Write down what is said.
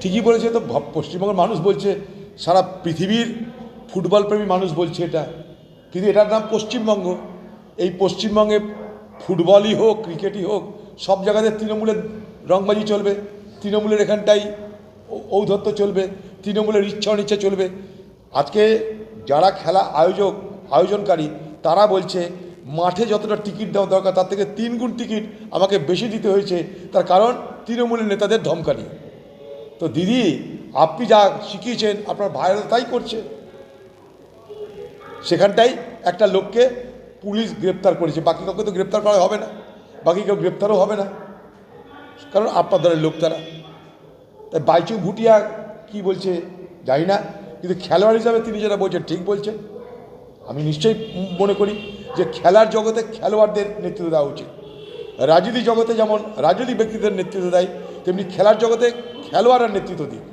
ঠিকই বলেছে তো, পশ্চিমবঙ্গের মানুষ বলছে, সারা পৃথিবীর ফুটবলপ্রেমী মানুষ বলছে এটা, কিন্তু এটার নাম পশ্চিমবঙ্গ। এই পশ্চিমবঙ্গে ফুটবলই হোক, ক্রিকেটই হোক, সব জায়গাতে তৃণমূলের রংবাজি চলবে, তৃণমূলের এখানটাই ঔদ্ধত্য চলবে, তৃণমূলের ইচ্ছা অনিচ্ছা চলবে। আজকে যারা খেলা আয়োজনকারী তারা বলছে মাঠে যতটা টিকিট দেওয়া দরকার তার থেকে 3 গুণ টিকিট আমাকে বেশি দিতে হয়েছে, তার কারণ তৃণমূলের নেতাদের ধমকানি। তো দিদি, আপনি যা শিখিয়েছেন আপনার ভাইরা তাই করছে। সেখানটাই একটা লোককে পুলিশ গ্রেপ্তার করেছে, বাকি কাউকে তো গ্রেপ্তার করা হবে না, বাকি কেউ গ্রেপ্তারও হবে না, কারণ আপনার দলের লোক তারা। তাই বাইচুং ভুটিয়া কি বলছে জানি না, কিন্তু খেলোয়াড় হিসাবে তিনি যেটা বলছেন ঠিক বলছেন। আমি নিশ্চয়ই মনে করি যে খেলার জগতে খেলোয়াড়দের নেতৃত্ব দেওয়া উচিত। রাজনীতি জগতে যেমন রাজনৈতিক ব্যক্তিদের নেতৃত্ব দেয়, তেমনি খেলার জগতে খেলোয়াড়রা নেতৃত্ব দিক।